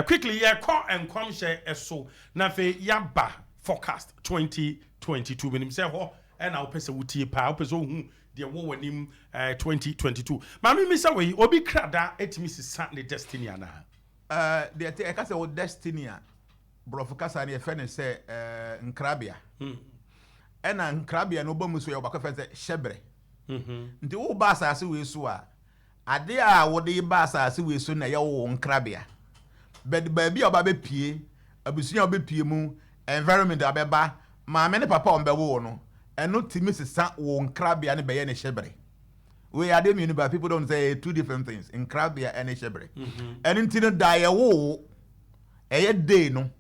Quickly, yeah, call and come share so na fe yaba forecast 2022. When him say ho, and I'll pay wuti pa, person who the war him 2022. Mami misa we obi krada etimi Sunday destiny ana. The I can say destiny. Brofokasa ne fe ne say nkrabia. Ena nkrabia no bomu so ye obaka fe say shebre. Nti wo ba asase we so a ade a wo de ba asase we so na ye wo nkrabia. But baby oba be pie, abusunya oba pie mu, environment abeba, maame ne papa on be wo no. Eno timi sesa wo nkrabia ne be ye ne shebre. We are them but people don't say two different things. Nkrabia and shebre. And intino da ye wo eye day no,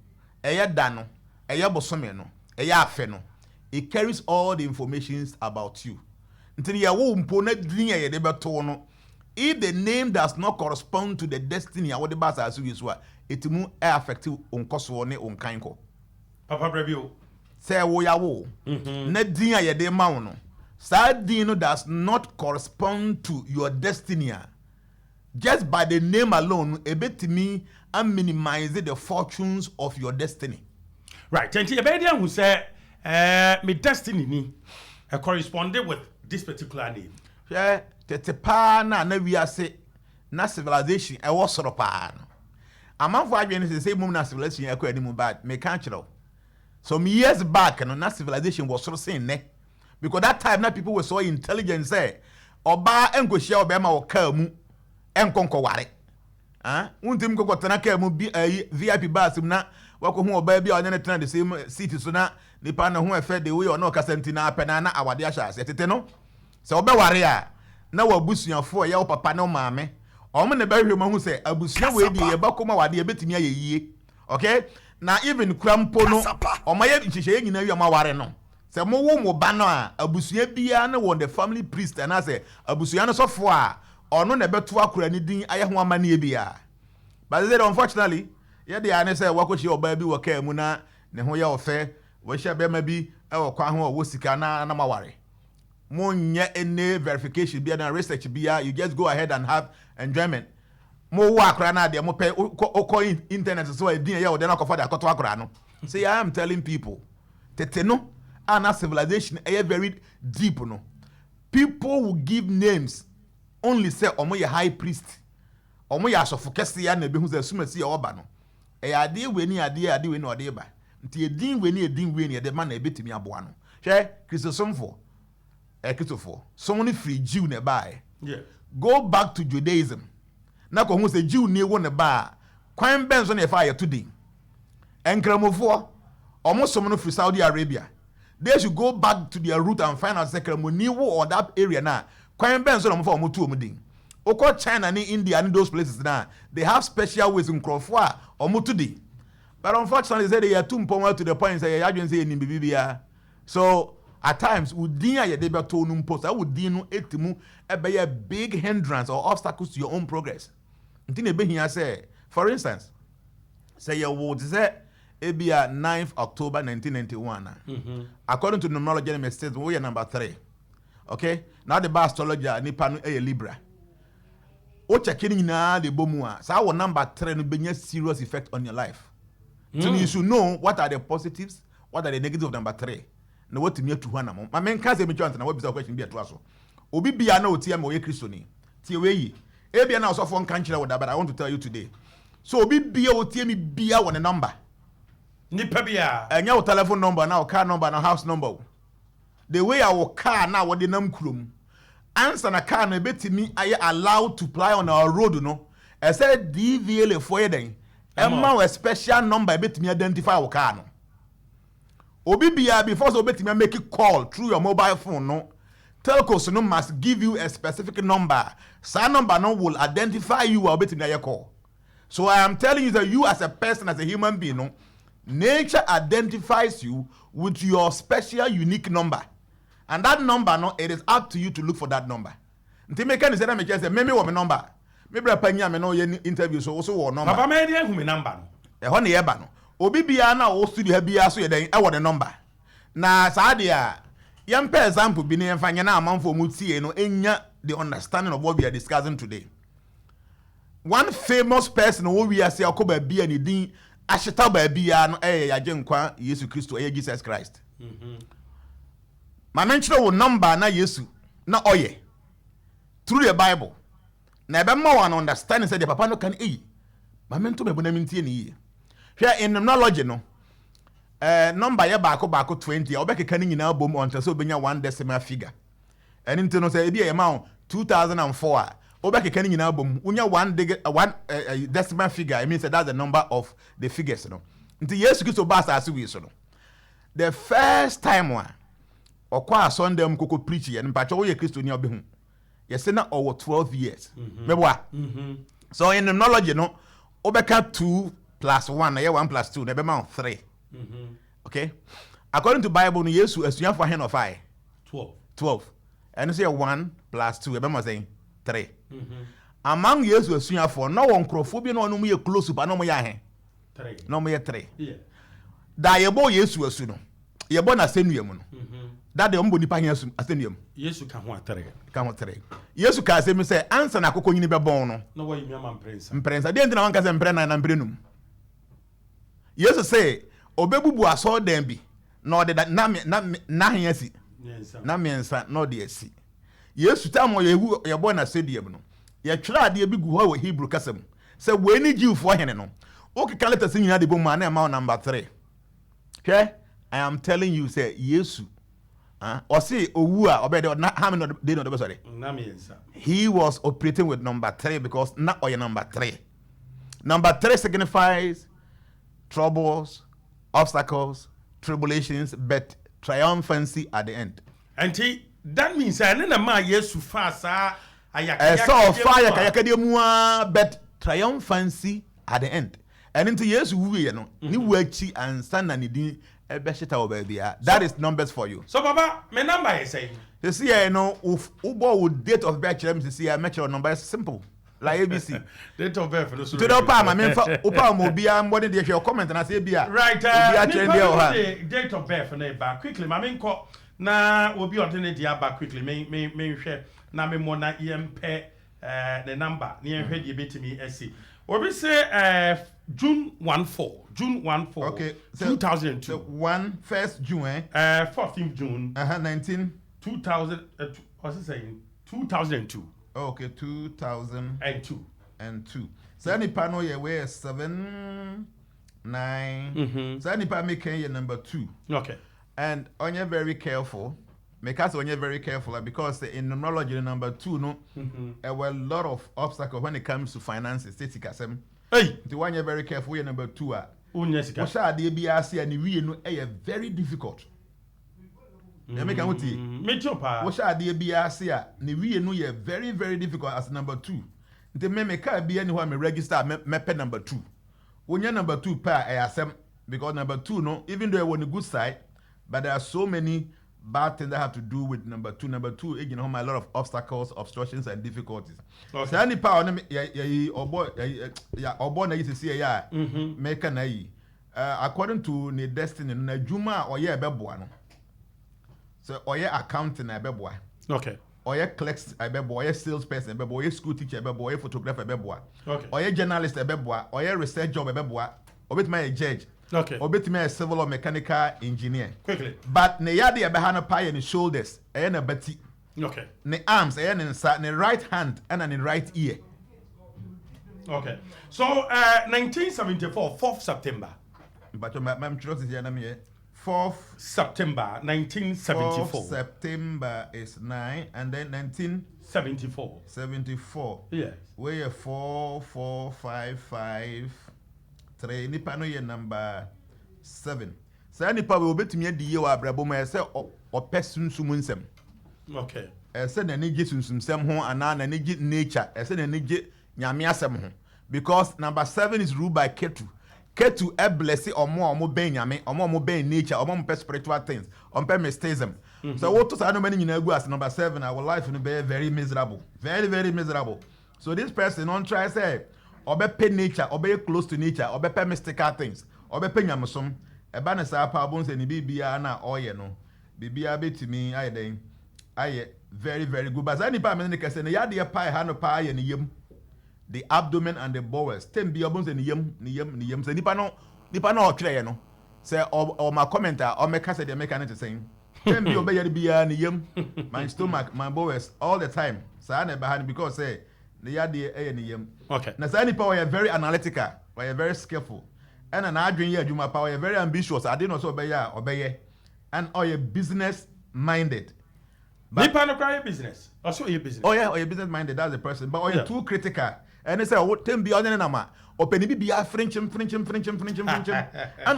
eye da no, eye bosome no, eye afe no. It carries all the informations about you. Until you wo mpo na din ye de beto no. If the name does not correspond to the destiny of the basa as you so, it will affect you unkoso ne unkanko. Papa Brevio. Say wo ya wo. Na din ye de ma wo no. Sad din does not correspond to your destiny. Just by the name alone, a bit to me and minimize the fortunes of your destiny. Right. And the Abedian who said, my destiny ni corresponded with this particular name. Yeah, tetepa na we are say na civilization e wo soro pa no. Amanfo adwene say mum na civilization e kwa animu bad me can chiro. Some years back no na civilization was soro say ne. Because that time na people were so intelligent say oba enkohia obema wo ka mu enkonko ware. Untim ko tena ka mu VIP bus na wako hu oba bia onye tena the same city so na nipa na hu efe de we ono kasenti na apena na awade ahya ase tete no. Se oba ware a na wabusuafo ya papa na maame omo ne bahwe ma hu se abusua we di ye bakoma wade ye betimi ayeye. Okay? Na even krampo no omo ye nhihye nyina wi ma ware no. Se mo wo mo ba no a abusua bia na won the family priest and say abusua no sofo a ono na beto akura ni din aye ho amane bia. But they unfortunately ye dey ane say wakochi oba bi waka mu na ne ho ye ofe wo hia be ma bi e wo kwa ho wo sika na maware. Monye any verification bia na research bia, you just go ahead and have enjoyment. Mo wa akra na de mo pay internet so e din ye wo de na kofa de akoto akra no. Say I am telling people tete no and our civilization is very deep no. People will give names only say omo ye high priest. Omo ye asofo kese ya na be hu say sumasi ya oba no. E ade we ni ade we no ade ba. Nti edin we ni de man na ebetimi aboa no. Hwe Christosomfo Christopher, someone free Jew ne buy. Yeah. Go back to Judaism. Na ko hu say Jew ne wo ne ba. Kwan benzo na fire today. Enkramofo almost someone free Saudi Arabia. They should go back to their root and find out secretly or that area now. Kwan benzo na for omutu omudin. Oko China ni India and those places now. They have special ways in Krofwa omutu di. But unfortunately they are too power to the point say ya dwen say ni bibia. So at times, udin ya deba tonum post, I would dino etimu be a big hindrance or obstacles to your own progress. Ntine be here say, for instance, say your word say ebia 9th October 1991. According to Numerology and States, we are number 3. Okay? Now the astrologer nipa no e Libra. O checking na the bomua. So our number 3 no be serious effect on your life. So you should know what are the positives, what are the negatives of number 3. No what me to one among. My main case me chance na what be question be to aso. Obi bia na otia me we Christoni. Tie we yi. E bia na so for kan kire with that, but I want to tell you today. So obi bia otia me bia one number. Nipa bia. Enya wo telephone number na car number na house number. The way our car na what the nam krum. Answer na car na betimi aye allowed to ply on our road no. I said DVL for you then. Emma a special number betimi identify our car no. Obi bia before so betimi make a call through your mobile phone no. Telcos no must give you a specific number. That number no will identify you or betimi your call. So I am telling you that you as a person, as a human being, no, nature identifies you with your special unique number. And that number no, it is up to you to look for that number. Nti me can say that me just say me wo me number. Me bra panya me no ye interview so also wo number. Papa me dey hu me number no. E ho na ye ba no. Obi bia na wo studio ha bia so ye den e wo the number. Na sa de a yem per example bi ne mfanya na amanfo mu tie no enya the understanding of what we are discussing today. one famous person who we are say akoba bia ni din ahyeta ba bia no yagye nkwa Yesu Kristo Jesus Christ. Ma menchire wo number na Yesu na oye through the Bible. Na ebe ma wan understand say the papa no can ma mento be bona mintie ni ye. Hwɛ in numerology no number ye baako 20 obekeka ni nyina bom until so obenya one decimal figure. And into no say e bia ma 2004 obekeka ni nyina bom unya one decimal figure. It means that's the number of the figures no. Until Yesu Kristo ba asase we so no. The first time one okwa Sunday mkoko preach ye mpacho wo ye Kristo ni obehu. Yes, na over 12 years. So in numerology, no, obeka 2 plus 1, na 1 plus 2, na be 3. Okay? According to Bible, no Yesu esuya for hen of I. 12. And say 1 plus 2, be saying 3. Among Yesu esuya for no one crofobia no no ye close up, no mo ya hen. 3. No mo ye 3. Yeah. Da yebo Yesu esu no. Yebo na senuye mu no. That the umbo nipa Yesu asenium. Yesu ka ho 3. Ka ho 3. Yesu ka se me say answer na akoko nyini be bon no. No wa yimi ama mprensa. Mprensa de ndina wanka se mprenna na mprenum. Yesu say obebubu aso dan bi na ode na hanyasi. Na mensa na ode asi. Yesu ta mo ye bo na sediem no. Ye twira ade bi gu ho wa Hebrew kasam. Say we ni Jew fo hene no. O kika letter sin nyina de bom na ma number 3. Okay? I am telling you say Yesu or say Owua obede how many they know sorry. He was operating with number 3 because not or number 3. Number 3 signifies troubles, obstacles, tribulations, but triumphancy at the end. And that means I na ma Yesu fasa ayaka but triumphancy at the end. And into Yesu we no ni wachi ansa na ni din. That is numbers for you. So, Baba, my number is saying. You see, I know if Ubo would date of birth, you see, I make your number is simple. Like ABC. Date of birth. To the Palm, I mean, Upa Mobia, more than your comment, and I say, Bia. Right, date of birth, and back quickly. My main call now will be alternative back quickly. May share. Now, me more na EMP the number near head you bit me SC. What we say, June 14. Okay. 2002. So 1st June, 14th June. 2000. What's it saying? 2002. Okay, 2002. So any panel you wear 7, 9. So any panel making your number 2. Okay. And on you very careful. Because when you're very careful, because in numerology, number 2, no, there were a lot of obstacles when it comes to finances. Hey, the one you're very careful, you're number 2. What shall they be asking? And we know very difficult. What shall they be asking? And we know you're very, very difficult as number 2. The me can't be anywhere me register me pen number 2. When you're number 2, because number 2, no, even though you're on the good side, but there are so many bad things that have to do with number 2. Number 2, you know, a lot of obstacles, obstructions, and difficulties. Okay. So any power, according to the destiny, na juma or ye beboa no. So or ye accounting beboa. Okay. Or ye clerks beboa, or ye salesperson beboa, or ye school teacher beboa, or ye photographer beboa. Okay. Or ye journalist beboa, or ye research job beboa, or bit my judge. Okay. Or bit me a civil or mechanical engineer. Quickly. But ne yadi behana pie in the shoulders, and a betty. Okay. Ne arms, and in the right hand, and in the right ear. Okay. So 1974, 4th September. But my trust is here. 4th September 1974. 4th September is 9, and then 1974. 74. Yes. Where 4, 4, 5, 5. 3 nipa no ye number 7. Say nipa we obetumi adi ye wa abrabo ma say opesunsum nsem. Okay. Say na nige sunsumsem ho ana na nige nature, say na nige nyame asem ho. Because number 7 is ruled by Ketu. Ketu e bless omo ben nyame, omo ben nature, omo pe spiritual things, pe mysticism. So what to say no many nyina gu as number 7, our life will be very miserable. Very, very miserable. So this person on try say obepe nature, obe close to nature, obepe mystical things, obepe nyamesom. Eba na sa pa bon se ni bibia na oye no. Bibia betimi aye den. Aye very, very good. But any pa me ne kese ne yade pa ha no pa aye ne yem. the abdomen and the bowels. Tem bi obun say ni yam. Say nipa no otwere no. Say or my commenter or make say the mechanic saying. Tem bi obey the bia ni yam. My stomach, my bowels all the time. Say na behind because say the yade ni yam. Okay. Na say nipa we very analytical, we very skillful. And an adwin ye adwuma pa we very ambitious. I didn't also obey and or business minded. Nipa no cry business. Also your business. Oh yeah, or business minded, that's the person. But you're too critical. And they say, oh, tem be on nama. Open be a French. And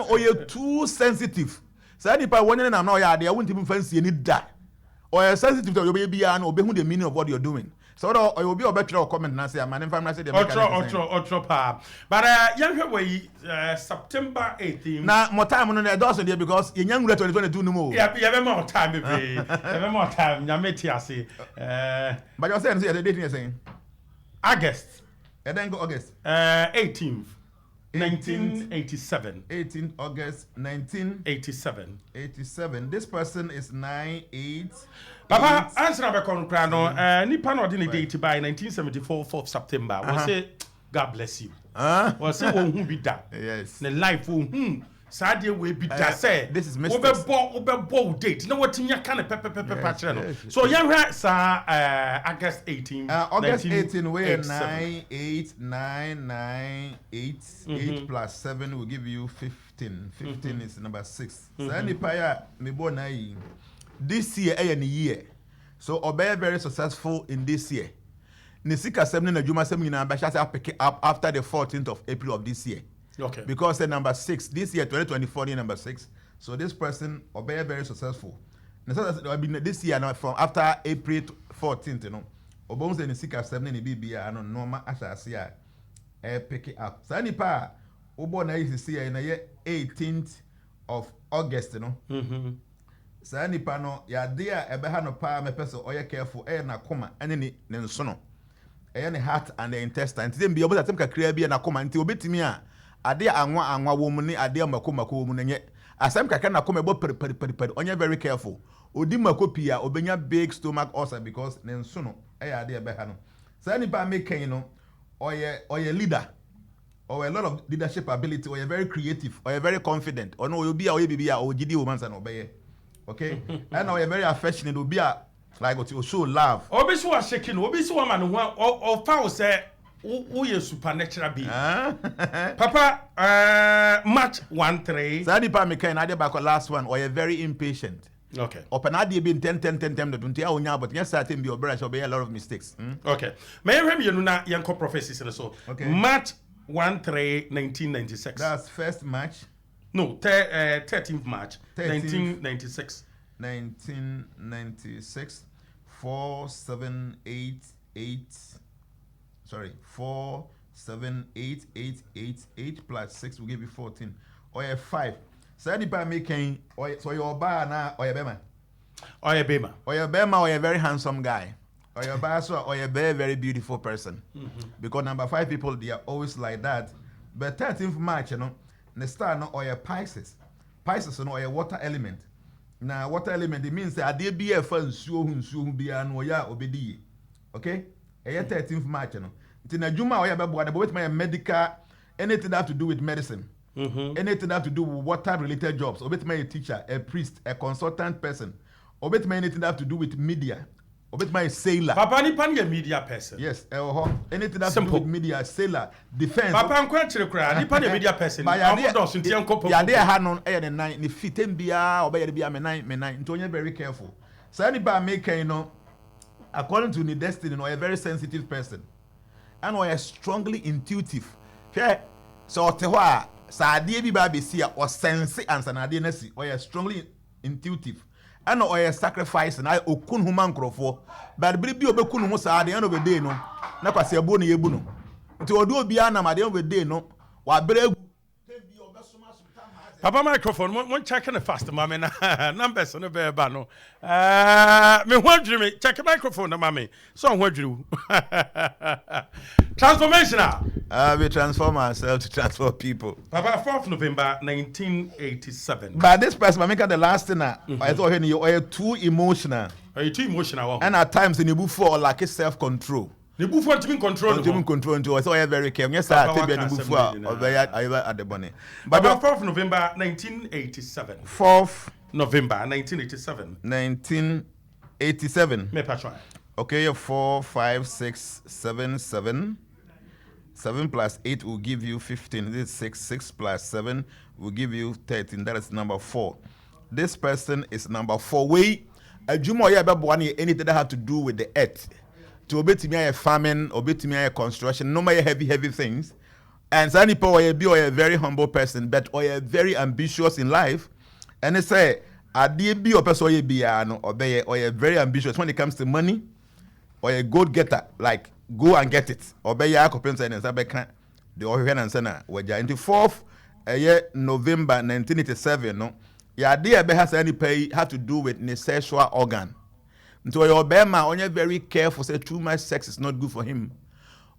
or you're too sensitive. So nipa one and I'm not yeah, they won't even fancy any that. Or you're sensitive to your baby and obey the meaning of what you're doing. So or you'll be a better comment and say, man, if I'm not saying Ultra. But young way September 18th. Now more time on the dozen there because in young letter 22 no more. Yeah, you have more time, baby. Have more time. Yameti but you're saying the date you're saying August. And then go August 18th. 1987. 18th August 1987. 87. This person is 98. Papa, answer about Concrano. Nipa no didn't date by 1974, 4th September. We say, God bless you. We say, who be that? Yes. The life who Sadia will be that say. This is Mr. Over date. No what in your kind of pepper. So young sir, August 18. August 18, where 98998 8 plus 7 will give you 15. 15 is number 6. So any paya me born this year year. So obey very successful in this year. Nisika 7 na juma 7 na basha pick up after the 14th of April of this year. Okay. Because number 6 this year 2024 number 6. So this person obey very successful. This year now from after April 14th, you know. Obonze nisika 7 ni bibia ano normal asase a pick it up. So any pa obo na is see na 18th of August, you know. So any pa no ya dia ebeha no pa me person oye careful na koma ene ni nso no. Ne heart and the intestine. Nti bi obo tatem kakra bi na koma nti obetimi a ade anwa wo mu ni ade makoma wo mu nenye. Asem kakra na koma ebo per onye very careful. Odi makopi a obenya big stomach ulcer because ne nso no ade ebeha no. So any pa make no oye leader. Or a lot of leadership ability, or you're very creative, or you're very confident, or no, you'll be a baby or GD woman and obey. Okay? And now you're very affectionate, will be a like what you show love. Obviously, was shaking, obviously, woman or foul say, who is supernatural being. Papa, match 1-3. Sadi pa me can add back last one, or you're very impatient. Okay. Open idea being 10, don't tell you, but yes, I think your brother will be a lot of mistakes. Okay. May I remember you know, young prophecies and so. Okay. Match 1-3, 1996. That's first match. No, 13th March, 1996. 1996. 4788. Sorry, 478888 plus 6 will give you 14. Or you 5. So anybody making so your bar now or your bema. Or your bema. Or your bema or a very handsome guy. Or your boss or a very, very beautiful person. Because number 5 people, they are always like that. But 13th March, you know, the star no or your Pisces. Pisces, you know, or your water element. Now, water element, it means that they be a fun, so be an oya obedi. Okay? A 13th March, you know. It's in a Juma or your baby, but my medical, anything that have to do with medicine. Anything that have to do with water related jobs. Or with my teacher, a priest, a consultant person. Or with my anything that have to do with media. Or with my sailor. Papa ni pan media person. Yes, anything that to do with media, sailor, defense. Papa I'm quite sure ni pan media person. Ya dey ha no e the 9 ni fitem bia obey the bia me 9 nto onye very careful. So anybody make you know according to the destiny no a very sensitive person. And we are strongly intuitive. So te ho a sa ade bi ba be si a o sense answer na ade na si we are strongly intuitive. And or a sacrifice and I okun human crofo but be obekun hu sa de end of the day no na kwase ebo na yebu no nti odo obi ana ma de end of the day no wa bregu Papa microphone one check the fast mama na numbers no be ba no me hwadwiri me check the microphone na mama so hwadwiri transformational we transform ourselves to transform people. Papa 4th November 1987. But this person make the last thing I thought you are too emotional. Are you too emotional? And at times in you fall like self-control. The bufo ntimi control. Ntimi control nti so very careful. Yes sir, tell be the bufo obeya at the bonnet. But 4th November 1987. 4th November 1987. 1987. Me patron. Okay, 4, 5, 6, 7, 7. 7 plus 8 will give you 15. This is 6. 6 plus 7 will give you 13. That is number 4. This person is number 4. Wait, a jumo ya babo anything that have to do with the earth. To obey me a famine, obey me a construction, no more heavy things. And Sani Po or a very humble person, but or a very ambitious in life. And they say, I did be a person or a very ambitious when it comes to money, or a good getter, like go and get it. Or be a compensa and Sabeka, the Orion and Senna, were into 4th November 1987. No, your idea has any pay had to do with the sexual organ. So your Bema only very careful, say too much sex is not good for him.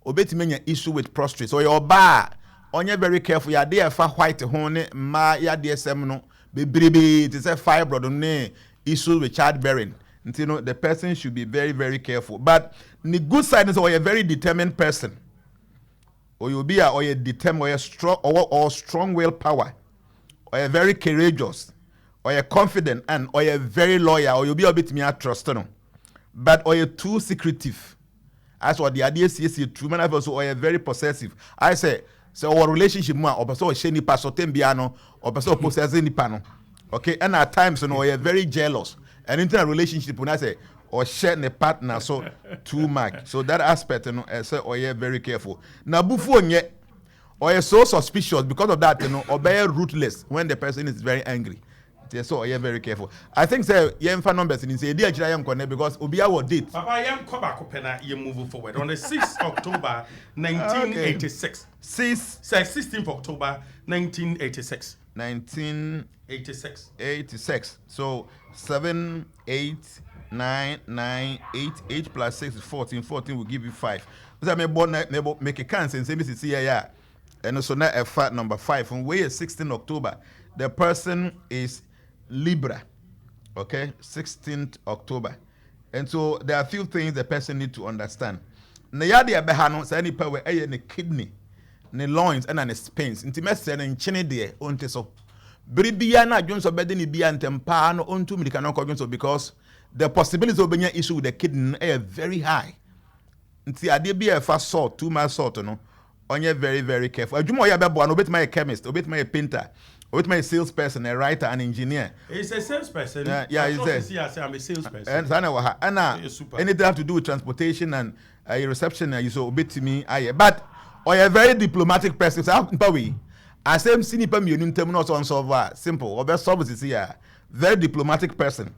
Obeti menya issue with prostrate. So your bar only very careful. Your idea for white honey, ma ya DSM no, baby, it is a fibroid on issue with childbearing. You know, the person should be very, very careful. But the good side is, or a very determined person, or you'll be a determined, or a strong, or strong willpower, or a very courageous, or a confident, and or a very loyal, or you'll be a bit more trusting. But or a too secretive. As what the idea is, true man also or a very possessive. I say, so our relationship more, or person sheni paso tembiano, or person possessing the panel. Okay, and at times, you know, we are very jealous. And in a relationship, when I say, or share a partner, so too much. So that aspect, you know, I say, oh, yeah, very careful. Now, before yet, or you're so suspicious because of that, you know, or very ruthless when the person is very angry. So, yeah, very careful. I think, sir, you have numbers in the dear Jayam Kone because Ubia will date. Papa, I am Kobakopena, you move forward on the 6th October 1986. 16th October 1986. 1986. So 7, 8, 9, 9, 8, 8 plus 6 is 14. 14 will give you 5. So I make a cancer and say, Mrs. Yeah. And also now a fact number 5. And where is 16th October? The person is Libra. Okay, 16th October. And so there are a few things the person need to understand. Nayadi abehano say any power the kidney, the loins, and the spines. Intimacy and chine de onte so. Bribia na Jones obedi ni bia ntempa no onto me can not so because the possibility of being an issue with the kidney is very high. Nti ade bia fa salt, too much salt no. Onye very, very careful. Adwuma oya bebo no obeti my chemist, obeti my painter. With my salesperson, a writer, an engineer. He's a salesperson. Yeah, he's I'm a salesperson. And anything have to do with transportation and a reception, you so bit to me. But or a very diplomatic person. I say I'm seeing people in terminals on solve simple or best services here. Very diplomatic person.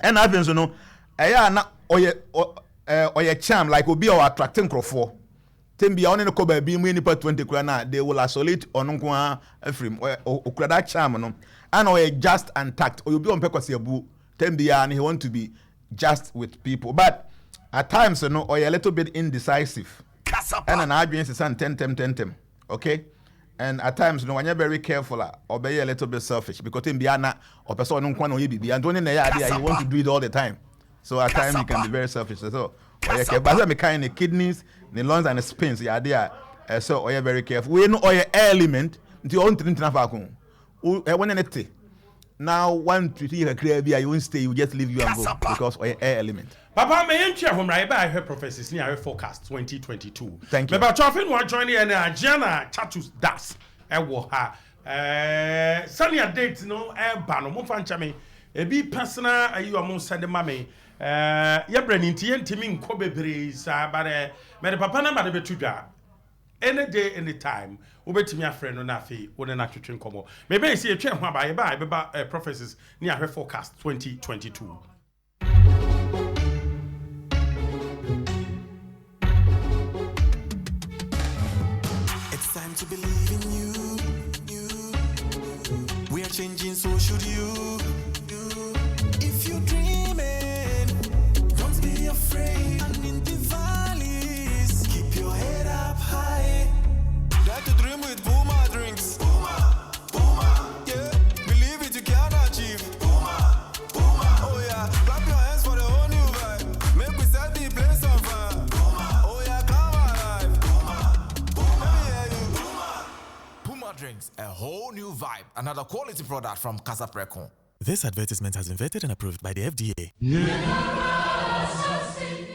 And happens, you know, or your charm like will be our attracting crowd for. Tembi on no koba bi mu nipa 20 kura na they will isolate onunko afrim okura that charm no and or just and tact or you be on pekose abu tembi and he want to be just with people but at times you know or a little bit indecisive and an adwin is 10 okay and at times you know when you're very careful or be a little bit selfish because tembi na or person onunko na oyibi and don't na you want to do it all the time so at times you can be very selfish so okay, but me kind the kidneys, the lungs and the spines, yeah, they are so oh, very careful. We know air element until on to vacuum. When anything. Now, 1 to 3 years, you won't stay, you just leave you and go because air element. Papa, may I share home right by her prophecies near her forecast 2022. Thank you. But Choffin was joining JNANA CAKSUS DAS. Sunny dates no air ban, Mufanchame, a be personal, you are most sending mammy. Brandon Timin Kobe Breeze, but my papa number the betuja. Any day, any time, over to me a friend on Nafi, when an actual come. Maybe I see a chair by prophecies near her forecast 2022. It's time to believe in you. We are changing, so should you. If you dream it, don't be afraid. And in the valleys, keep your head up high. Dare to dream with Puma drinks. Puma, yeah. Believe it, you can achieve. Puma, oh yeah. Clap your hands for the whole new vibe. Make we set the place on fire. Oh yeah. whole new vibe. Another quality product from Casa Precon. This advertisement has been vetted and approved by the FDA.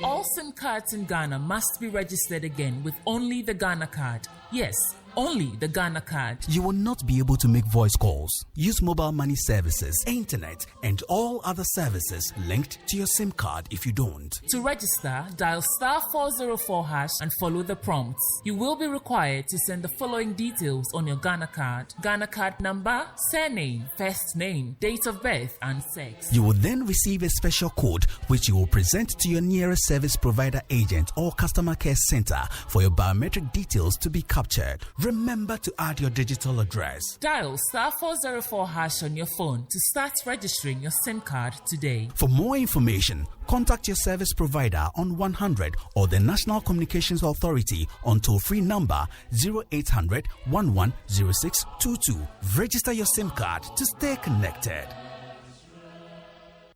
All SIM cards in Ghana must be registered again with only the Ghana card. Yes, only the Ghana card. You will not be able to make voice calls, use mobile money services, internet, and all other services linked to your SIM card if you don't. To register, dial *404# and follow the prompts. You will be required to send the following details on your Ghana card: Ghana card number, surname, first name, date of birth, and sex. You will then receive a special code which you will present to your nearest service provider agent or customer care center for your biometric details to be captured. Remember to add your digital address. Dial *404# on your phone to start registering your SIM card today. For more information, contact your service provider on 100 or the National Communications Authority on toll-free number 0800 110622. Register your SIM card to stay connected.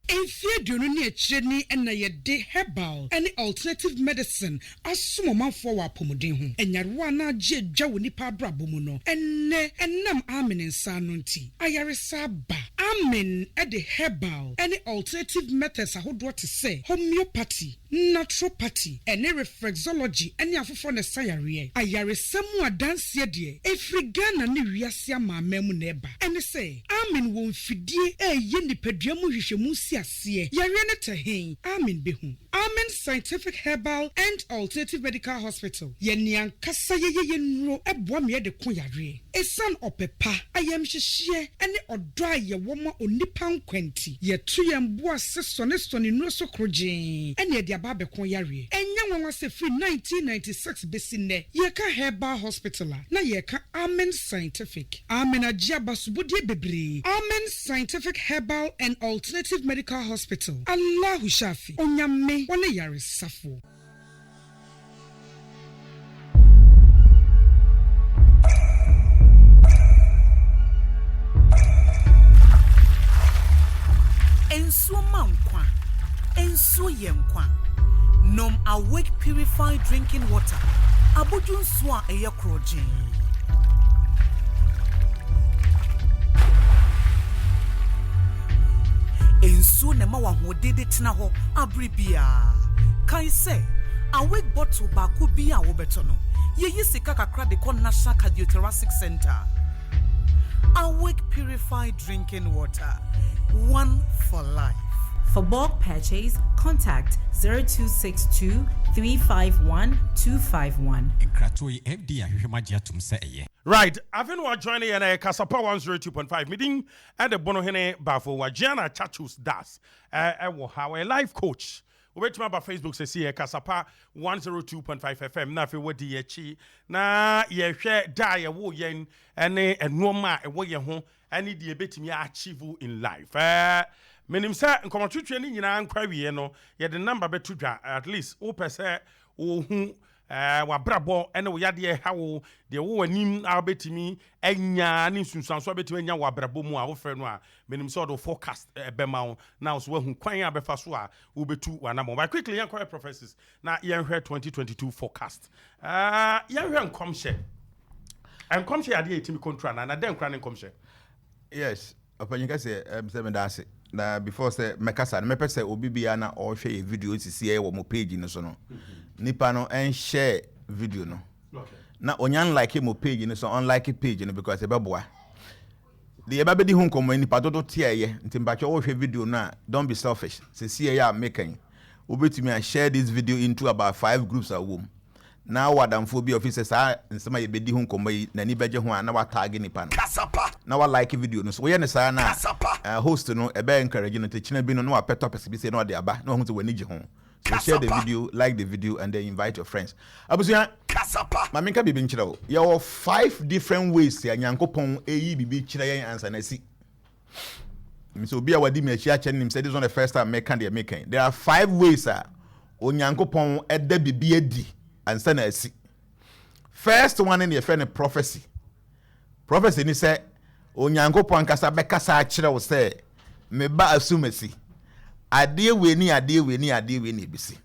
Efie dunu ni echireni na yede herbal any alternative medicine asomomanfo wa pomuden ho enyarewa na agye dwa woni pa brabo mu no enne enam amen nsa no nti ayaresa ba amen de herbal any alternative methods ahodo te say homeopathy, naturopathy, any reflexology any afofo na sayare ayaresa mu adanse de Afrigana ni wiase amama mu na eba ene say amen won fidie eye nipadua mu hwehwemu asiye yare tehin amen behu Amen Scientific Herbal and Alternative Medical Hospital yenian kasa ye nro eboa me de ko yare esan opepa ayam hyehye ene odo aye woma onipa nkwanti ye tu yemboa sesone nro so kroje ene de aba be ko yare enya nwanwa se free 1996 besine ye ka Herbal Hospital na ye ka Amen Scientific Amen agia basubodie bebre Amen Scientific Herbal and Alternative Medical Hospital Allahu Shafi onyame one yare safo enso mankwa enso yenkwa nom awake purified drinking water abodun so a eye kroje enso ne ma wa hodede tena ho abribia kai say awake bottle ba ku bi a wo beto no ye sika kakra de kon National Cardiothoracic Center. Awake purified drinking water, one for life. For bulk purchase, contact 0262 351 251. Right, I've been joining in a Kasapa 102.5 meeting at the Bonohene Bafo wa JNANA CAKSUS DAS. How a life coach. Wait my Facebook says here Kasapa 102.5 FM. Na fe wodi yechi na ye hwe da ye wo yen ene enoma e wo ye ho ene de betimi achieve in life. Menim sa nkomotwetwe ni nyina nkwa wie no ye de number beto dwa at least o pese o hu wa brabo ene wo yade hawo de wo anim abetimi anya ni sunsanso abetimi anya wa brabo mu a wo frɛ no a menim so do forecast bema now so hu kwan abefa so a wo betu wa na mo by quickly yan correct prophecies na yan hwɛ 2022 forecast yan hwɛ nkomhye ade etimi control na den kra ne nkomhye. Yes, opanyinka say me da ase na before say mekasa na mepɛ sɛ obi bia na ɔhwɛ video sisi e wo mo page no so no nipa no en share video no na onyan like mo page no so unlike page no because e beboa the eba bedi hu nkomo nipa dodo tiaye ntimbacho wo hwɛ video na don't be selfish sisi e ya making obetumi a share this video into about 5 groups at home na wadamfo bi officers a nsema ye bedi hu nkomo yi na ni beje ho na wa tag nipa no na wa like video no so we ne sa na host no ebe encourage no te china bi no na wa pet topics bi say no de aba na hu to wani je ho. So share the video, like the video, and then invite your friends. Abusuya, maminka bibi nchira. There are 5 different ways ya nyankopon eyi bibi chira yen answer na si. So be awadi me chia chen nim say this one the first time making. There are 5 ways onyankopon eda bibi edi answer na si. First one in the friend prophecy. Prophecy ni say onyankopon kasa bekasa chira wo say me ba asumesi. Ade we ni bisi.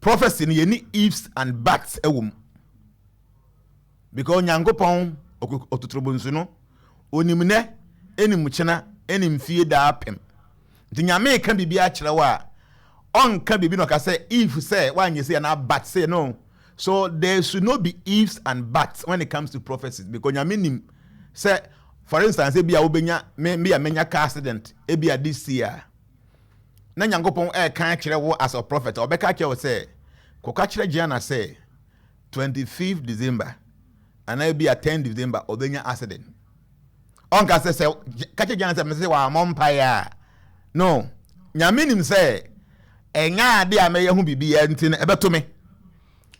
Prophecy ni ifs and buts ewum. Because nyankopon otutrobonsu no onimne enimchena enimfie da apem nti nyame ka bibia kire wa on ka bibi no ka say if say wanye say na but say no. So there should not be ifs and buts when it comes to prophecies because nyame nim say for instance ebia obenya me ya menya car accident ebia this year na nyankopon kan kire wo as a prophet obeka kire wo say koka kire JNANA say 25th December and ebia 10th December obenya accident on ka say ka kire JNANA say wa mompaya no nyame nim say enya ade a meye hu bibia nti na ebeto me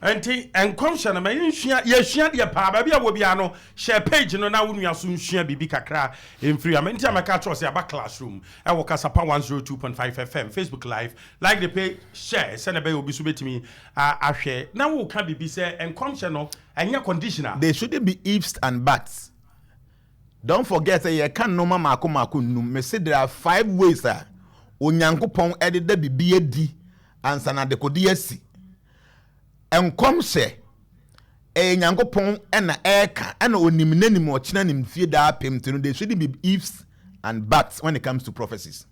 enti enkomhye na me yehua de pa ba bia wo bia no share page no na wonu aso nhua bibi kakra emfiri amenti amaka trust ya ba classroom e wo kasapa 102.5 FM Facebook live like the page share send be obi so betimi ahwe na wo ka bibi say enkomhye no enya conditional there shouldn't be ifs and buts. Don't forget that you can no mama num me say there are 5 ways onyankopon ededa bibi edi ansa na de kodi asi enkom se nyankopon na eka na onimnanim o kina nim fie da apemte no there should be ifs and buts when it comes to prophecies.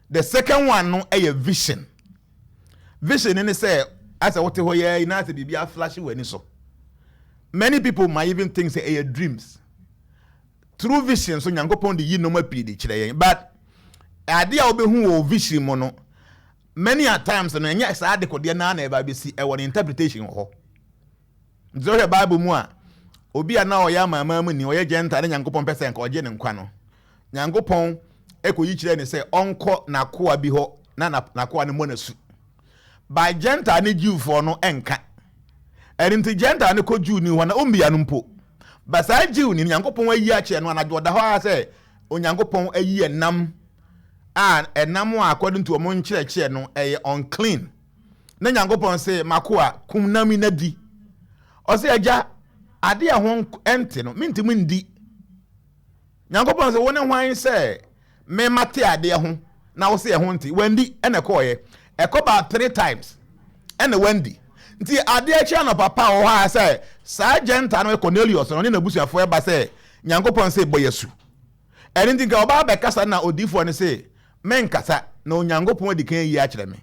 The second one no a vision in say as I what ho ye na say bibia flash wani so many people might even think say dreams through vision so nyankopon de yi no ma pidi kire yen but idea obehu o vision mo no many a times no enya sa de kode na na eba besi e won interpretation ho nzo he bible mu a obi a na o ya mama mu ni o ye genta na nyankopon pese nka oje ne nkwa no nyankopon ekoyi kire ne se onko na koa bi ho na koa ne mo na su by genta ne Jew for no enka erinti genta ne ko Jew ni ho na ombia no mpo basa Jew ni nyankopon ayi a kire no na joda ho a se onyankopon ayi enam and enam according to omon chire no unclean na nyankopon say makoa kumnami na di o say aja ade a ho ente no mintimu ndi nyankopon say woni hwan say me mate ade ho na wo say ho nti wandi ene koye ekoba 3 times ene wandi nti ade a chia no papa wo ha say sergeant no Cornelius no ne nabusuafo e ba say nyankopon say boyesu ene nti ga oba be kasa na odifo ne say men kasa na onyankopon di kan yi a kire me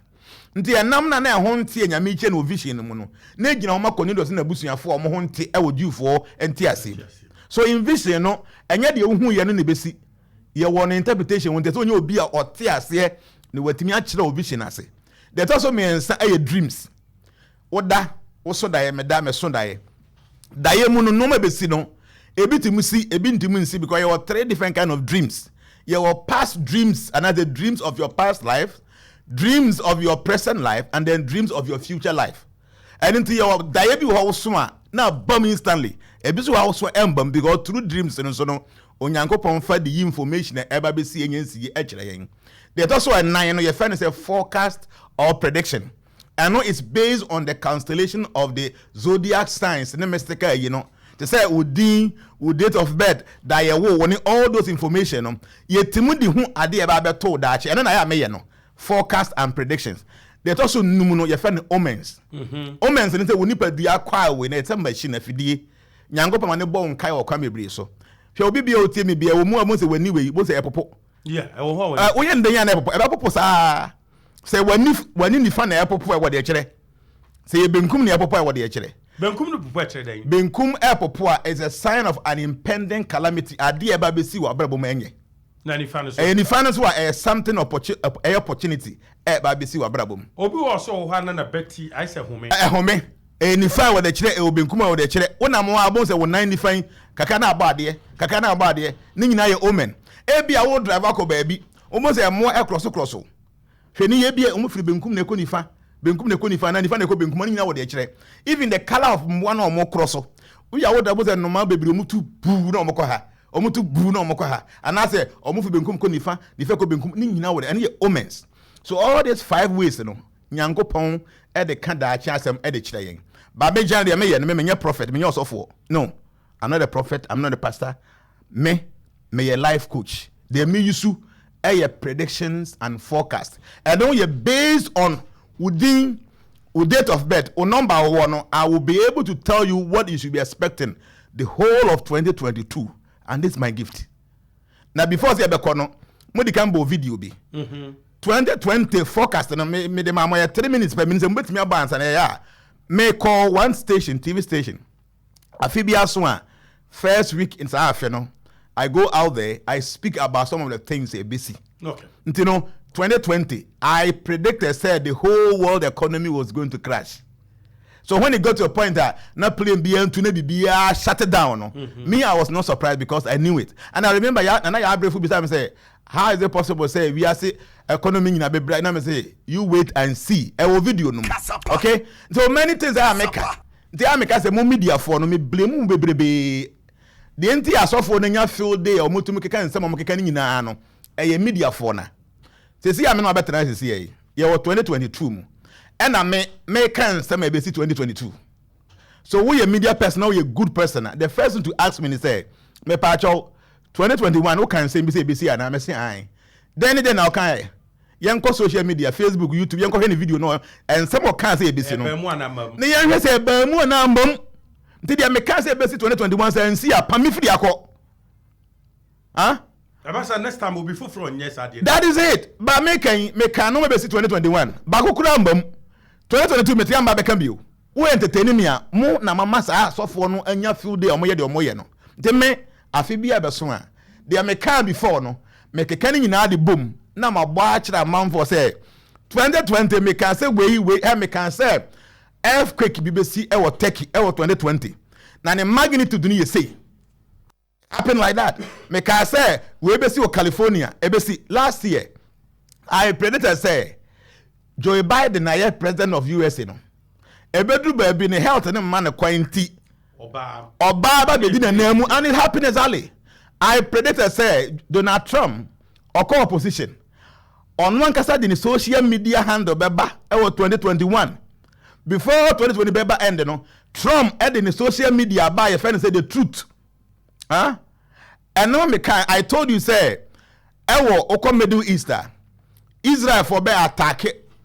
nti enam na ho nte nyame iche na vision mu no na gina ho Cornelius na busuafo o mo ho nte e wodufo enti ase so in vision no enye de ohu ye no ne besi ye won interpretation won te so onye obi a ote ase ne watimi a kire o vision ase there also means dreams oda wo so da ye me da me so da ye mu no no ma besi no ebi timu si ebi ntimu nsi because you have 3 different kind of dreams. Your past dreams, another dreams of your past life, dreams of your present life, and then dreams of your future life. And into your diabetes house now bomb instantly. Ebisu house embam because through dreams and so no onyankopon fa the information eba be see enyensi echire. There's also a 9 your friend is a forecast or prediction. I know it's based on the constellation of the zodiac signs and the mystical, they say udin, date of birth, that you wanting all those information. Ye timudi hu ade eba be told that and na ya me no forecast and predictions. There's also numuno ye find omens. Omens ni say we nipa dua kwa we na it's machine afidie. Nyankopon ma ne bo nkai o kwa mebre so. Hwe obi bia otie me bia wo mu am say wani we bo say epopo. Yeah, e wo ho we. Wo ye ndenya na epopo. Eba popo sa. Say wani ni fa na epopo e wo de kire. Say ye benkum na epopo e wo de kire. Benkum no popo kire den. Benkum epopo is a sign of an impending calamity. Ade eba be si wo abrabo ma enye. Na ni fa no so. Ni fa no so something opportunity eba be si wo abrabo. Obi wo so ho na beti I say home. Home. Ni fa wo de kire benkum wo de kire. Wona mo abon say wo nan ni fa kaka na abade. Ni nyina ye omen. Ebi a wo driver ko baabi. Omo say mo cross. Hwe ni ye bi omo firi benkum na ekonifa. Benkum ne konifa na nifa ne ko benkum ni nyina wo de kire. Even the color of one or more cross. We are what about normal baby omutu bu na omoko ha. Omutu bu na omoko ha. And I say omufu benkum konifa, nifa ko benkum ni nyina wo de and ye omens. So all these 5 ways nyankopon e de kan da achi asem e de kire yen. Ba be jan de me ye me prophet, me also for. No. I'm not a prophet, I'm not a pastor. Me a life coach. They me yusu e predictions and forecast. And then you based on date of birth or number 1, I will be able to tell you what you should be expecting the whole of 2022, and this is my gift. Now before say be kono, mo di kan bo video bi. 2020 forecast na me de mama 3 minutes per minute mbet me balance na ya. Me call one station, TV station. Afibia so a first week in South Africa, I go out there, I speak about some of the things ABC. Okay. You know, 2020, I predicted, said the whole world economy was going to crash. So when it got to a point that not playing BN to be shut it down, me, I was not surprised because I knew it. And I remember, and I briefly beside me say, how is it possible to say we are say economy in a be bright? And I say, you wait and see. I will video no. Okay? So many things I make. They are making some media for no me blame be. The entire software no nya field day or mutu mukeka nsem mukeka nyina no. A media for na. Say see am no better na say here. You 2022 mu. And I may can some ABC 2022. So we a media person, now we a good person. The first thing to ask me is say, me pacho 2021 who can say ABC and I say I. Then now can I? Yanko social media, Facebook, YouTube, yanko any video no, and some can say ABC no. Ne yanko say be mu na mbom. Nti dia me can say ABC 2021 say and see a pami free akọ. Huh? Abasa next time will be full from yes I did. That is it. But me can no ABC 2021. Ba ko kura mbom. 2022 me tiamba be kan bio. Wo entertain me a mo na mama sa sofo no anya field day omoye de omoye no. Nti me afi bia be so a. Dia me can before no. Me keka ni nyina de bom. Na ma bo a kira man for say 2020 me can say we me can say earthquake bi be si e wo Turkey e wo 2020. Na ne magnitude ni ye say. Happen like that. Me can say we be si wo California e be si last year. I predicted say Joe Biden na yet president of USA no. Ebedru baby ne health ne man kwanti. Oba ba be di na namu and it happened exactly. I predicted say Donald Trump or opposition on one kasa di social media handle beba e 2021. Before 2020 beba end no, Trump had in social media by a friend say the truth. Huh? And now me can I told you say oko Middle East Israel for be attack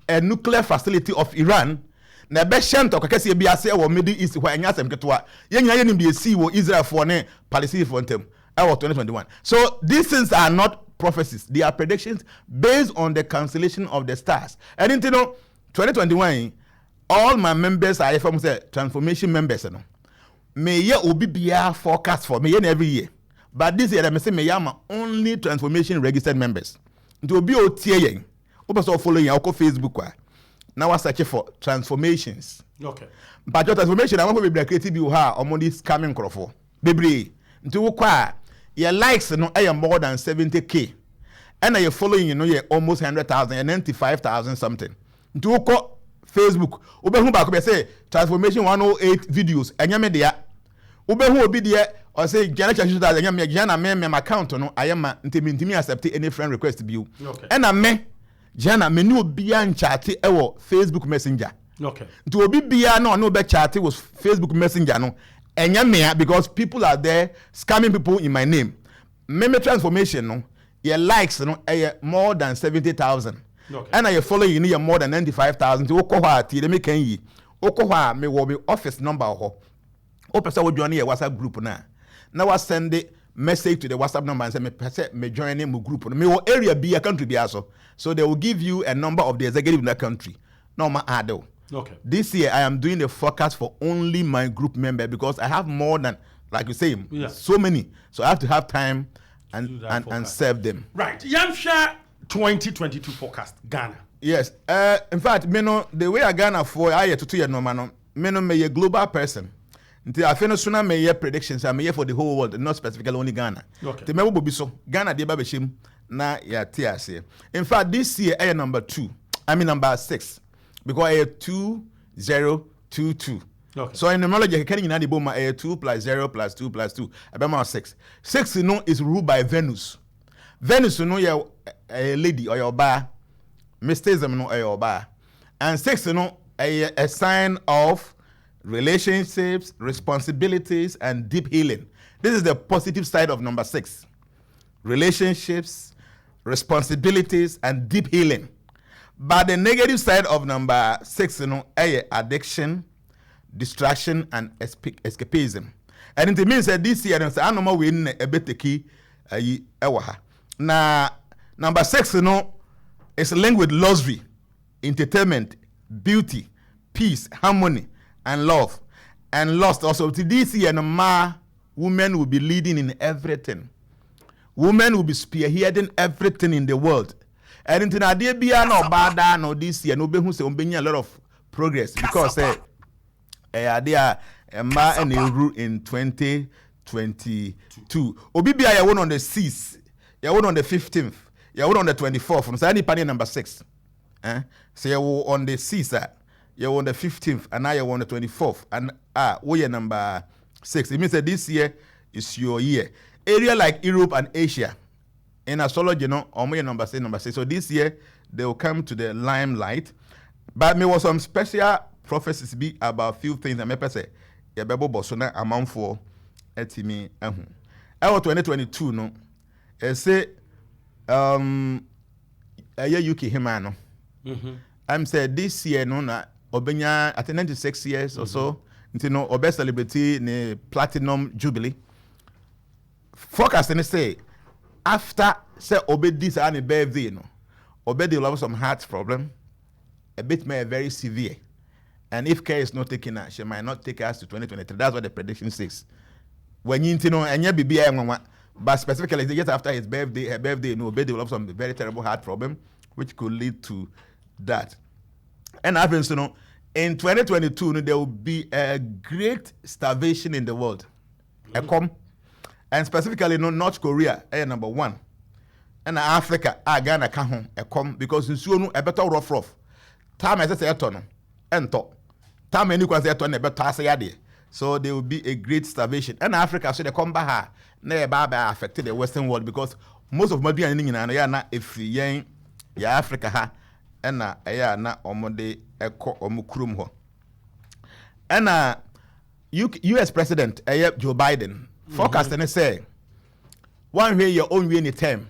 a nuclear facility of Iran. Na be shent okakase bi ase e Middle East where anya sem ketwa. Ye nyina ye nim de see wo Israel for ne Palestine for ntem. 2021. So these things are not prophecies. They are predictions based on the cancellation of the stars. And you know 2021 all my members are from say transformation members no. May ye obi bia forecast for me every year. But this year I say me am only transformation registered members. Nti obi o tie yen. Obi so follow yen ko Facebook kwa. Now I search for transformations. Okay. But your transformation I want to be creative you ha omoni scamming crofo. Bebre. Nti wo kwa your likes no more than 70k. And you following you know you almost 100,000 and 95,000 something. Nti wo ko Facebook obehu ba ko be say transformation 108 videos enya me dia obehu obi dia or say JNANA CAKSUS DAS A enya me JNANA me account no ayema ntimi accept any friend request bi o and me JNANA me ni obi an chat e wo Facebook Messenger okay nti obi bia no be chat with Facebook Messenger no enya me because people are there scamming people in my name me transformation no your likes no more than 70,000. Okay. And I follow you need more than 95,000 to okoha ti me kan yi okoha me wo me office number ho o pesa wo join your WhatsApp group na wa send the message to the WhatsApp number and say me join me group no me wo area be a country be so they will give you a number of the executive in that country no ma ado. Okay, this year I am doing the forecast for only my group member because I have more than like you say so many, so I have to have time and serve them. Right, Yamsha 2022 forecast Ghana. Yes. In fact, me know the way I Ghana for I to 2 years no man. Me know me a global person. Until I finish sooner me year predictions. I'm here for the whole world, not specifically only Ghana. Okay. The me will be so Ghana de babeshim na ya TRC. In fact, this year I am number 6 because I 2022. Okay. So in numerology, I can the bomb 2 plus 0 plus 2 plus 2. About 6. 6 you know is ruled by Venus. Venus you know you a lady or your bar, mysticism no your bar, and 6 you know a sign of relationships, responsibilities, and deep healing. This is the positive side of number 6: relationships, responsibilities, and deep healing. But the negative side of number 6 you know addiction, distraction, and escapism. and it means that this year no say anoma we in e beteki ayi ewa ha na number 6 no is linked with luxury, entertainment, beauty, peace, harmony, and love. And lust also. This year, women will be leading in everything. Women will be spearheading everything in the world. And into na dey bia na obada no this year no be hu say ombenya a lot of progress because they are ma and rule in 2022. Obi bia ya won on the 6th, ya won on the 15th, ya won on the 24th. No say any number 6. So you on the 6th, you on the 15th, and now you on the 24th, and we are number 6. It means that this year is your year. Area like Europe and Asia, in astrology, number 6. So this year they will come to the limelight. But there was some special prophecies be about few things. I may say, ya bebo bosona amount for etimi ehu. 2022 no, say UK himano. I'm said this year no na obenya at 96 years or so. No, obe celebrity ne platinum jubilee. Focus and say after say obe this and birthday no, obe they will have some heart problem, a bit more very severe, and if care is not taken, she might not take us to 2023. That's what the prediction says. When you know and you be but specifically just after his birthday, her birthday, no, obe they will have some very terrible heart problem, which could lead to that. And happens to know. In 2022, there will be a great starvation in the world. And specifically, North Korea, number 1. And Africa, Ghana, because in Suonu, a better rough. Time as a ton, and talk. Time any was a ton, a better. So there will be a great starvation. And Africa, so they come back, never affected the Western world because most of my being in Ghana, if you Africa, and na omode eko omukrum ho. And US President Joe Biden forecast and say one way your own way in term.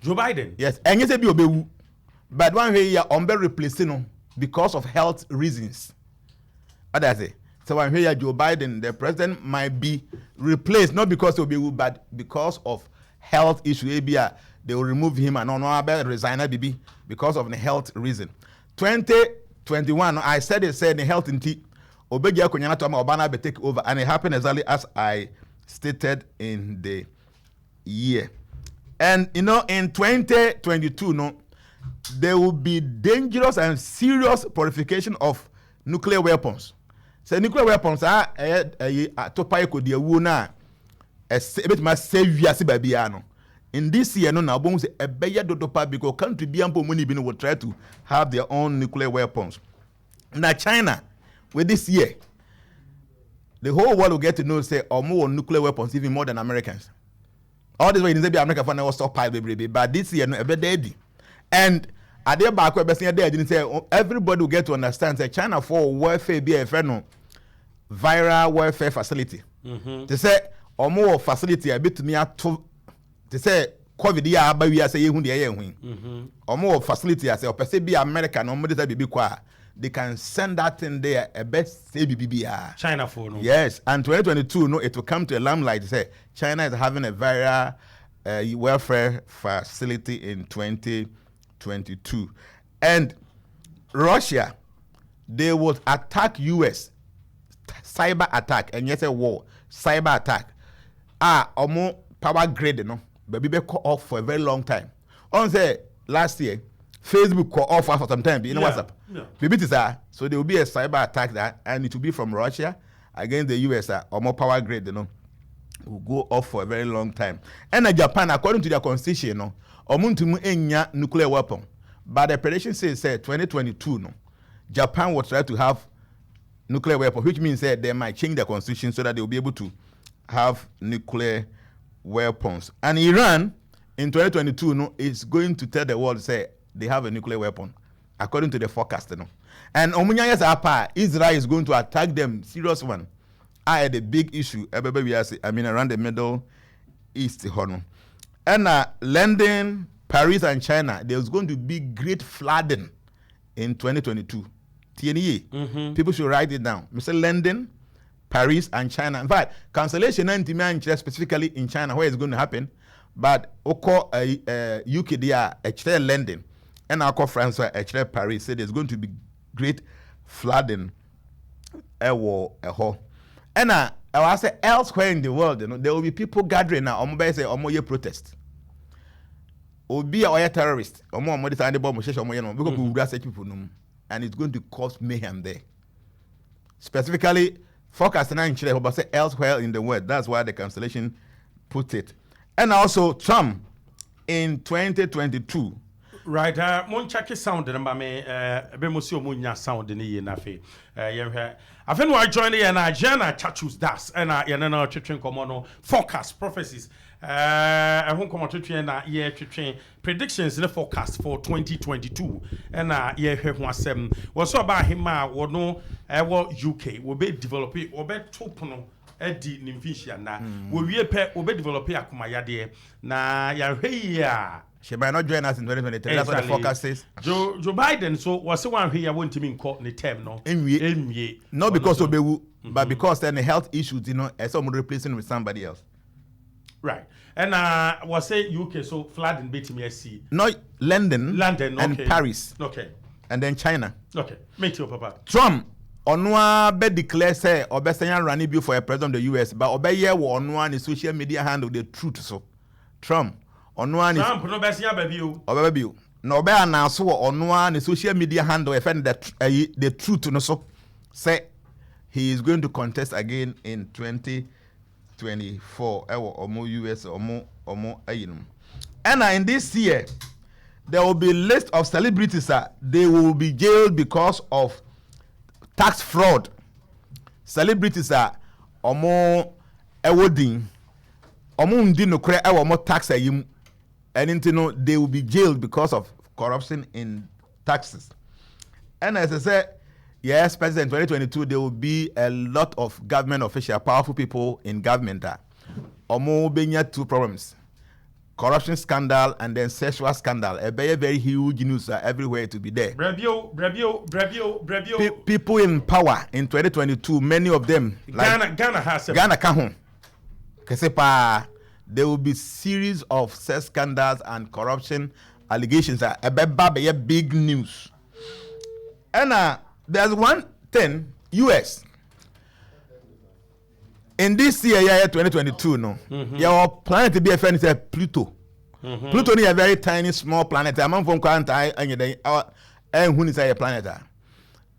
Joe Biden. Yes, and you say be obewu. But one way you on be replacing because of health reasons. What does it? So one way Joe Biden, the president might be replaced not because obewu but because of health issue. They will remove him and resign because of the health reason. 2021, I said the health in tea. Obegia Kunyana Toma Obana be take over, and it happened exactly as I stated in the year. And in 2022, there will be dangerous and serious proliferation of nuclear weapons. So nuclear weapons are topai ko dia wu na e bit ma save ya babiano. In this year, no, now bones a beya dodopa because country biampo money will try to have their own nuclear weapons. Now China, with this year, the whole world will get to know say or more nuclear weapons even more than Americans. All this way in America for now stockpile baby, but this year no a bit dead. And at their back where didn't say everybody will get to understand that China for warfare be a friend viral warfare facility. They say or more facility a bit to me to say COVID ya ba we say ehun de ehun or more facility as say be America no more be kwa they can send that in there a best say BBBR China for no. Yes, and 2022 no it will come to a limelight say China is having a viral welfare facility in 2022 and Russia they would attack US cyber attack and yes a war cyber attack omo power grid no but be call off for a very long time. On say last year, Facebook call off for some time. You know WhatsApp. Yeah. So there will be a cyber attack that, and it will be from Russia against the US or more power grid. Will go off for a very long time. And Japan, according to their constitution, omuntu enya nuclear weapon. But the prediction says 2022, Japan will try to have nuclear weapon, which means that they might change their constitution so that they will be able to have nuclear weapons. And Iran in 2022 is going to tell the world say they have a nuclear weapon according to the forecast. And Israel is going to attack them serious one. I had a big issue around the Middle East. And London, Paris and China, there's going to be great flooding in 2022. TNE. People should write it down. Mr. London, Paris, and China. In fact, cancellation and specifically in China, where it's going to happen. But Oko UK, they are actually London, and Oko France, actually Paris, said there's going to be great flooding. And I say elsewhere in the world, there will be people gathering now. Say protest. Or be a terrorist. Because and it's going to cause mayhem there. Specifically, focusing on Chile, but say elsewhere in the world. That's why the cancellation put it. And also Trump in 2022. Right, mon check sound number me be mo si o munya sound ni ye na fe I think we join the JNANA CAKSUS DAS and na twetwen komo no forecast prophecies ehun komo twetwen na ye twetwen predictions the forecast for 2022 and ye hwe ho asem wo so ba hima wo no UK wo be develop wo be topono edi nimfishia na wo wie pe wo be develop akomayade na ya hwe ya she might not join us in 2023. That's what the forecast says. Joe Biden, so was the one here won't mean caught in the term, no? Not because of Bewu, but because then the health issues, as someone replacing with somebody else. Right. And was say UK, so flood in BTMSC. No, London, okay. And Paris. Okay. And then China. Okay. Make you, Papa. Trump, Onwa be declare say, or best running bill for a president of the US, but obey ye on one social media handle the truth. So, Trump. Trump no besia baby o. Baby o. No be announce on one social media handle offend the truth no so say he is going to contest again in 2024 omo US omo ayinum. And in this year there will be a list of celebrities they will be jailed because of tax fraud. Celebrities omo ewodin omo ndi no kre omo tax ayim. And they will be jailed because of corruption in taxes. And as I said, yes, President, 2022, there will be a lot of government officials, powerful people in government. Two problems: corruption scandal and then sexual scandal. A very, very huge news everywhere to be there. People in power in 2022, many of them, like Ghana has Ghana Kahun. There will be series of sex scandals and corruption allegations. A big news. And there's one thing, US. In this year, 2022, your planet to be a friend is Pluto. Pluto is a very tiny, small planet. I'm from Quantai and who is a planet.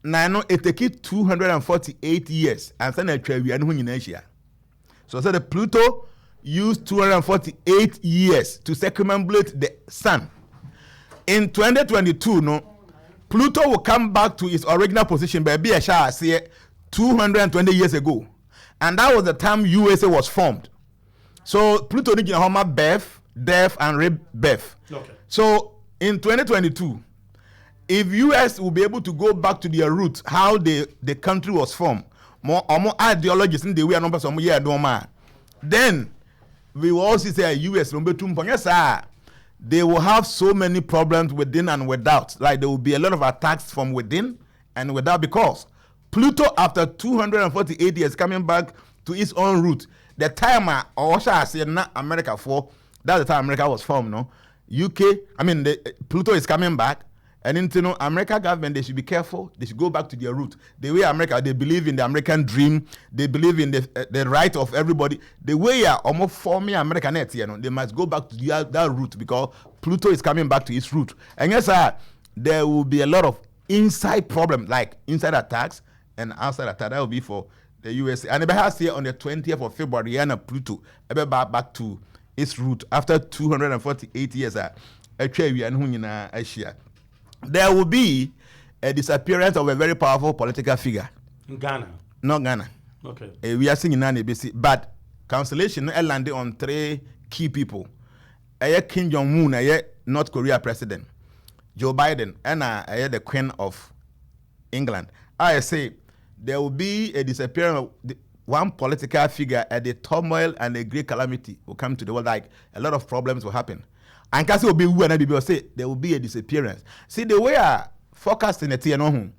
Now, I know it takes 248 years and send a trade in Asia. So, the Pluto used 248 years to circumambulate the sun. In 2022, Pluto will come back to its original position by say 220 years ago. And that was the time USA was formed. So Pluto needs a birth, death, and rebirth. Okay. So in 2022, if US will be able to go back to their roots, how the country was formed, more ideologies in the way numbers some year then we will also say US they will have so many problems within and without. Like there will be a lot of attacks from within and without, because Pluto, after 248 years coming back to its own root, the time or shall I say not America for, that's the time America was formed, no? Pluto is coming back. And American government, they should be careful. They should go back to their root. The way America, they believe in the American dream. They believe in the right of everybody. The way almost forming American net, they must go back to that root, because Pluto is coming back to its root. And yes, there will be a lot of inside problems, like inside attacks and outside attacks. That will be for the USA. And it has here on the 20th of February, and Pluto back to its root after 248 years. There will be a disappearance of a very powerful political figure. In Ghana? Not Ghana. Okay. We are seeing in ABC, but cancellation landed on 3 key people. Kim Jong-un, North Korea president, Joe Biden, and the Queen of England. I say there will be a disappearance of one political figure at the turmoil and the great calamity will come to the world. Like a lot of problems will happen. And Cassie will be who and people say there will be a disappearance. See the way I forecast in the TNO,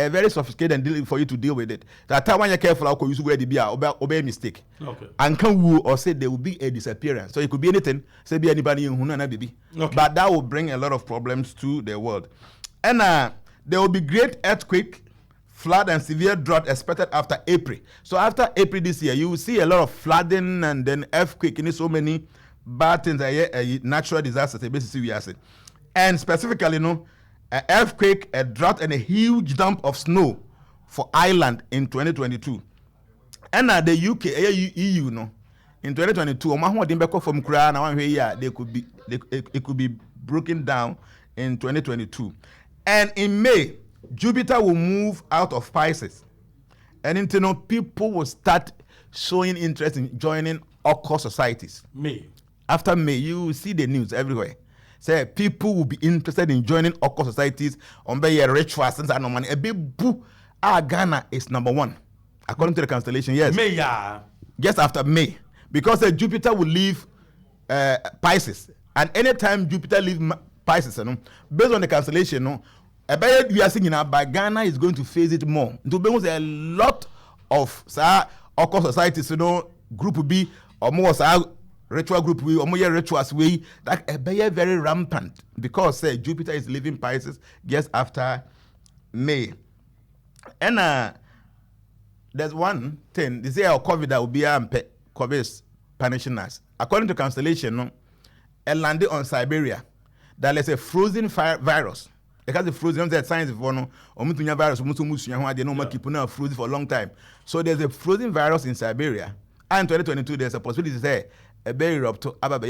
very sophisticated and dealing for you to deal with it. That time when you're careful, I'll use where the be obey mistake. Okay. And can woo or say there will be a disappearance. So it could be anything. Say be anybody in Hunana baby. Okay. But that will bring a lot of problems to the world. And there will be great earthquake, flood, and severe drought expected after April. So after April this year, you will see a lot of flooding and then earthquake and so many bad things. Natural disasters. Basically, we are saying. And specifically, an earthquake, a drought, and a huge dump of snow for Ireland in 2022. And the UK, EU, in 2022, it could be broken down in 2022. And in May, Jupiter will move out of Pisces. And people will start showing interest in joining occult societies. May. After May, you will see the news everywhere. Say people will be interested in joining occult societies on their rituals and no money. A big boo. Ghana is number 1 according to the constellation. Yes. May, yeah. Just after May, because Jupiter will leave Pisces, and anytime Jupiter leaves Pisces, based on the constellation, we are singing by Ghana is going to face it more. There a lot of occult societies, group B or more ritual group way or more rituals way that very rampant because Jupiter is leaving Pisces just after May. And there's one thing they say our COVID that will be COVID is punishing us. According to constellation, it landed on Siberia. That is a frozen virus. Because the frozen science of virus, frozen for a long time. So there's a frozen virus in Siberia. And in 2022, there's a possibility to say a very a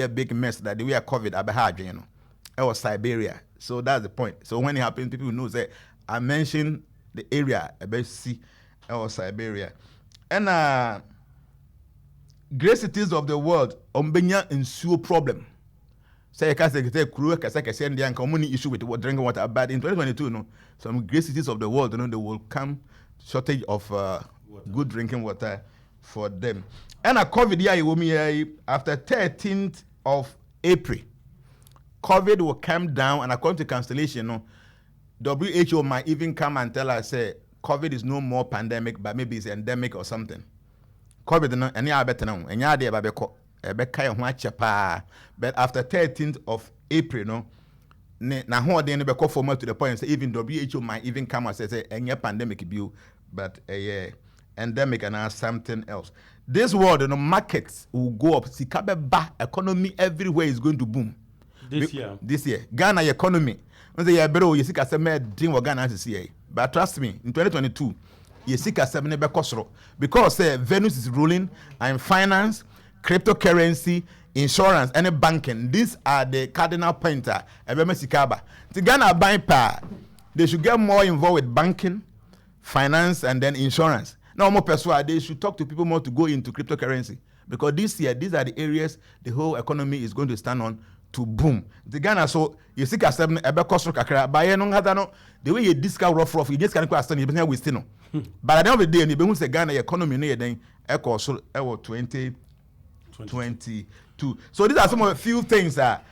big mess that the way COVID it was Siberia. So that's the point. So when it happens, people know that I mentioned the area about sea or Siberia. And great cities of the world ombenya ensure problem. Say crew issue with drinking water. But in 2022, some great cities of the world, they will come shortage of good drinking water for them. And a COVID after 13th of April, COVID will come down, and according to constellation, WHO might even come and tell us, say, COVID is no more pandemic, but maybe it's endemic or something. COVID, and yeah, better now. And yeah, but after 13th of April, now how they never call formal to the point, say even WHO might even come and say, any pandemic view, but a endemic and something else. This world, markets will go up. Sikabeba economy everywhere is going to boom. This year. Ghana economy. But trust me, in 2022, because Venus is ruling and finance, cryptocurrency, insurance, and banking. These are the cardinal points. The Ghana buying power, they should get more involved with banking, finance, and then insurance. Now more persuade, they should talk to people more to go into cryptocurrency. Because this year, these are the areas the whole economy is going to stand on to boom. The Ghana, so you see, the way you discount rough, you just can't question it, but we still know. But at the end of the day, you say Ghana economy near then echo 2022. So these are some of the few things that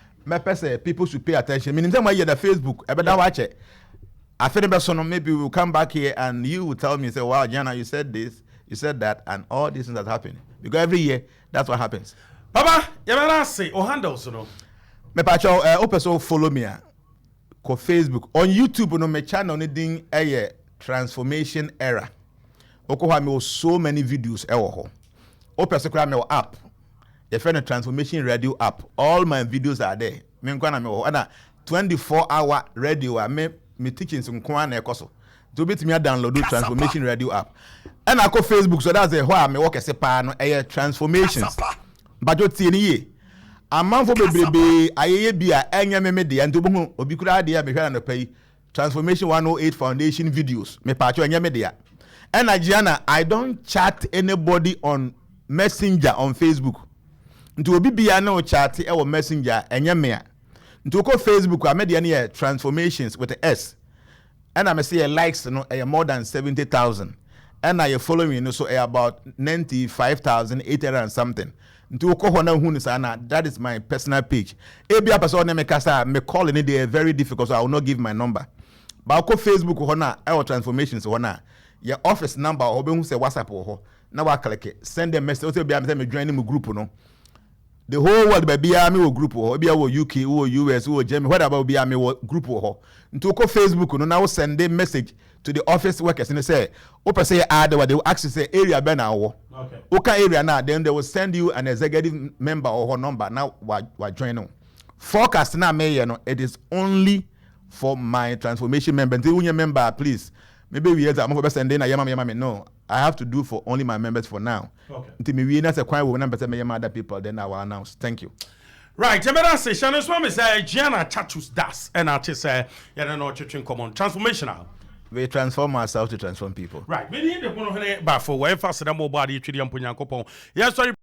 people should pay attention. Meaning, time I hear the Facebook, I better watch it. I feel maybe we'll come back here and you will tell me, say, wow, Jana, you said this, you said that, and all these things that happen. Because every year, that's what happens. Papa, you better say, or handles, Me pacho open follow me ko Facebook on YouTube no me channel ni ding transformation era. Oko ha me so many videos ewo ho. Open so kra me app. The friend transformation radio app. All my videos are there. Me nkwa na me ho na 24-hour radio me teachings nkwa na ekoso. To bit me download transformation radio app. And I go Facebook so that's the how me work ese pa no transformations. But you tie ni amanfo bebrebe ayeye bia enya memede and obohu obi kura de me hwa na pay transformation 108 foundation videos me pa cho enya media and Nigeria I don't chat anybody on messenger on Facebook nti obi bia na o chat e wo messenger enya me a nti ko Facebook a media na transformations with the S and I say likes no more than 70,000 and I follow me so about 95,800 and something. That is my personal page. Ebia person me kasa me call in it very difficult, so I will not give my number. Ba ko Facebook ho na e transformations ho na your office number or be hu say WhatsApp ho na wa click send a message say be am say me join mu group no the whole world be bia me wo group ho bia wo UK wo US wo Germany whatever be am me wo group ho nto ko Facebook no na wo send a message to the office workers and say open say add what they will ask you say area be na wo okay okay area now then they will send you an executive member or her number now wa join no forecast na me no it is only for my transformation member until when member please maybe we have to send in a yama no I have to do for only my members for now okay until me we na say kwan we number say me other people then I will announce thank you. Right, Jemeda say Shannon Swami say JNANA CAKSUS DAS and I say yeah no church in common transformational. We transform ourselves to transform people. Right, me need the one but for where fast the mobile body 3 ampo nyankopon. Yes sorry